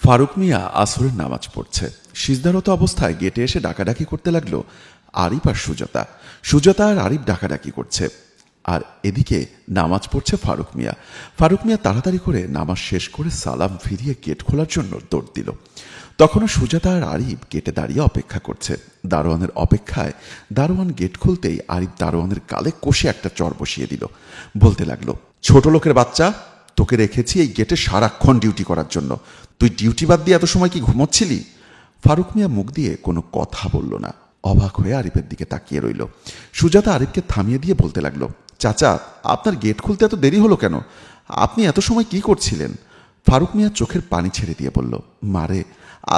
ফারুক মিয়া আসরের নামাজ পড়ছে। সিজদারত অবস্থায় গেটে এসে ডাকাডাকি করতে লাগলো আরিফ আর সুজাতা। সুজাতা আর আরিফ ডাকাডাকি করছে, আর এদিকে নামাজ পড়ছে ফারুক মিয়া। ফারুক মিয়া তাড়াতাড়ি করে নামাজ শেষ করে সালাম ফিরিয়ে গেট খোলার জন্য দৌড় দিল। তখনও সুজাতা আর আরিফ গেটে দাঁড়িয়ে অপেক্ষা করছে। দারোয়ানের অপেক্ষায় দারোয়ান গেট খুলতেই আরিফ দারোয়ানের গালে কষে একটা চর বসিয়ে দিল। বলতে লাগলো, ছোট লোকের বাচ্চা, তোকে রেখেছি এই গেটে সারাক্ষণ ডিউটি করার জন্য। তুই ডিউটি বাদ দিয়ে এত সময় কি ঘুমোচ্ছিলি? ফারুক মিয়া মুখ দিয়ে কোনো কথা বলল না, অবাক হয়ে আরিফের দিকে তাকিয়ে রইল। সুজাতা আরিফকে থামিয়ে দিয়ে বলতে লাগলো, চাচা, আপনার গেট খুলতে এত দেরি হলো কেন? আপনি এত সময় কি করছিলেন? ফারুক মিয়া চোখের পানি ছেড়ে দিয়ে বলল, মারে,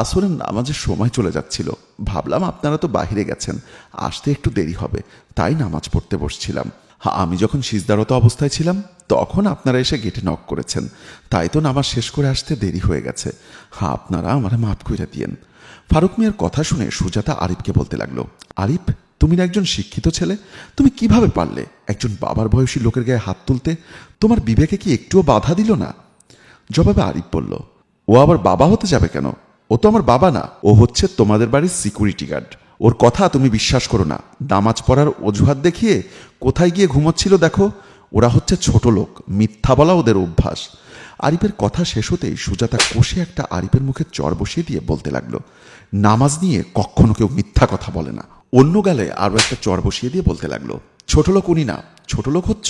আসরের নামাজের সময় চলে যাচ্ছিল, ভাবলাম আপনারা তো বাহিরে গেছেন, আসতে একটু দেরি হবে, তাই নামাজ পড়তে বসছিলাম। আমি যখন সিজদারত অবস্থায় ছিলাম তখন আপনারা এসে গেটে নক করেছেন, তাই তো নামাজ শেষ করে আসতে দেরি হয়ে গেছে। আপনারা আমারে মাফ করে দিয়েন। ফারুক মিয়ার কথা শুনে সুজাতা আরিফকে বলতে লাগলো, আরিফ, তুমি না একজন শিক্ষিত ছেলে, তুমি কিভাবে পারলে একজন বাবার বয়সী লোকের গায়ে হাত তুলতে? তোমার বিবেকে কি একটুও বাধা দিল না? জবাবে আরিফ বলল, ও আবার বাবা হতে যাবে কেন? ও তো আমার বাবা না, ও হচ্ছে তোমাদের বাড়ির সিকিউরিটি গার্ড। ওর কথা তুমি বিশ্বাস করো না। নামাজ পড়ার অজুহাত দেখিয়ে কোথায় গিয়ে ঘুমোচ্ছিল দেখো। ওরা হচ্ছে ছোট লোক, মিথ্যা বলা ওদের অভ্যাস। আরিফের কথা শেষ হতেই সুজাতা কষে একটা আরিফের মুখে চর বসিয়ে দিয়ে বলতে লাগলো, নামাজ নিয়ে কখনো কেউ মিথ্যা কথা বলে না। অন্য গালে আরও একটা চর বসিয়ে দিয়ে বলতে লাগলো, ছোট লোক উনি না, ছোট লোক হচ্ছ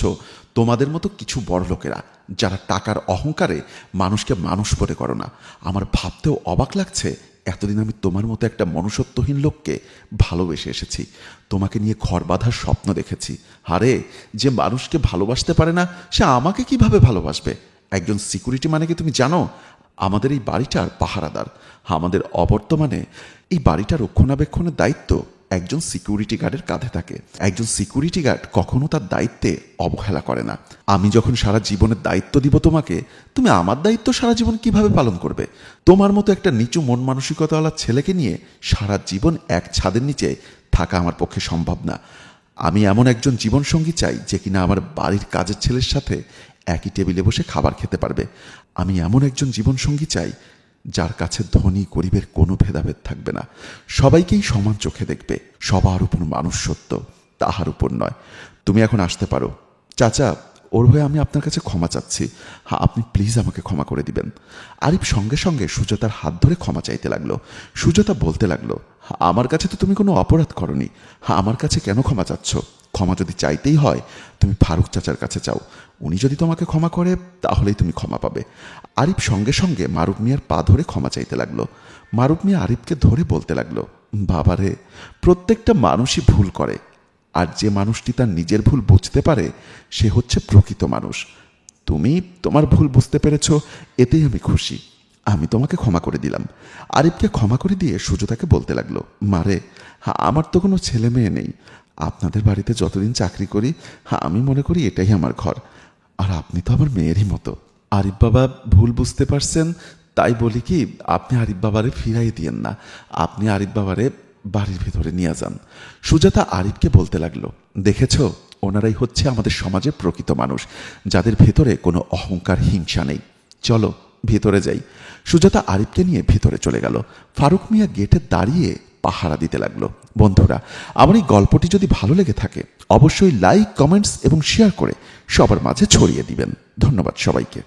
তোমাদের মতো কিছু বড় লোকেরা, যারা টাকার অহংকারে মানুষকে মানুষ বলে করো না। আমার ভাবতেও অবাক লাগছে, এতদিন আমি তোমার মতো একটা মনুষ্যত্বহীন লোককে ভালোবেসে এসেছি, তোমাকে নিয়ে ঘর বাঁধার স্বপ্ন দেখেছি। আরে, যে মানুষকে ভালোবাসতে পারে না সে আমাকে কিভাবে ভালোবাসবে? একজন সিকিউরিটি মানে কি তুমি জানো? আমাদের এই বাড়িটার পাহারাদার। আমাদের অবর্তমানে এই বাড়িটা রক্ষণাবেক্ষণের দায়িত্ব একজন সিকিউরিটি গার্ডের কাঁধে থাকে। একজন সিকিউরিটি গার্ড কখনো তার দায়িত্বে অবহেলা করে না। আমি যখন সারা জীবনের দায়িত্ব দিব তোমাকে, তুমি আমার দায়িত্ব সারা জীবন কিভাবে পালন করবে? তোমার মতো একটা নিচু মন মানসিকতাওয়ালা ছেলেকে নিয়ে সারা জীবন এক ছাদের নিচে থাকা আমার পক্ষে সম্ভব না। আমি এমন একজন জীবনসঙ্গী চাই যে কিনা আমার বাড়ির কাজের ছেলের সাথে একই টেবিলে বসে খাবার খেতে পারবে। আমি এমন একজন জীবনসঙ্গী চাই যার কাছে ধনী গরিবের কোনো ভেদাভেদ থাকবে না, সবাইকেই সমান চোখে দেখবে। সবার উপর মানুষ সত্য, তাহার উপর নয়। তুমি এখন আসতে পারো। চাচা, ওর হয়ে আমি আপনার কাছে ক্ষমা চাচ্ছি। আপনি প্লিজ আমাকে ক্ষমা করে দিবেন। আরিফ সঙ্গে সঙ্গে সুজাতার হাত ধরে ক্ষমা চাইতে লাগলো। সুজাতা বলতে লাগলো, আমার কাছে তো তুমি কোনো অপরাধ করনি, আমার কাছে কেন ক্ষমা চাচ্ছ? ক্ষমা যদি চাইতেই হয় তুমি ফারুক চাচার কাছে চাও, উনি যদি তোমাকে ক্ষমা করে তাহলেই তুমি ক্ষমা পাবে। আরিফ সঙ্গে সঙ্গে মারুফ মিয়ার পা ধরে ক্ষমা চাইতে লাগলো। মারুফ মিয়া আরিফকে ধরে বলতে লাগলো, বাবারে, প্রত্যেকটা মানুষই ভুল করে, আর যে মানুষটি তার নিজের ভুল বুঝতে পারে সে হচ্ছে প্রকৃত মানুষ। তুমি তোমার ভুল বুঝতে পেরেছ, এতেই আমি খুশি। আমি তোমাকে ক্ষমা করে দিলাম। আরিফকে ক্ষমা করে দিয়ে সুজাতাকে বলতে লাগলো, মারে, আমার তো কোনো ছেলে মেয়ে নেই। আপনাদের বাড়িতে যতদিন চাকরি করি আমি মনে করি এটাই আমার ঘর, আর আপনি তো আমার মেয়েরই মতো। আরিফ বাবা ভুল বুঝতে পারছেন, তাই বলি কি, আপনি আরিফ বাবারে ফিরাই দিয়েন না, আপনি আরিফ বাবারে বাড়ির ভেতরে নিয়ে যান। সুজাতা আরিফকে বলতে লাগলো, দেখেছ, ওনারাই হচ্ছে আমাদের সমাজের প্রকৃত মানুষ, যাদের ভেতরে কোনো অহংকার হিংসা নেই। চলো ভেতরে যাই। সুজাতা আরিফকে নিয়ে ভেতরে চলে গেল। ফারুক মিয়া গেটে দাঁড়িয়ে পাহারা দিতে লাগলো। বন্ধুরা, আমার এই গল্পটি যদি ভালো লেগে থাকে অবশ্যই লাইক, কমেন্টস এবং শেয়ার করে সবার মাঝে ছড়িয়ে দিবেন। ধন্যবাদ সবাইকে।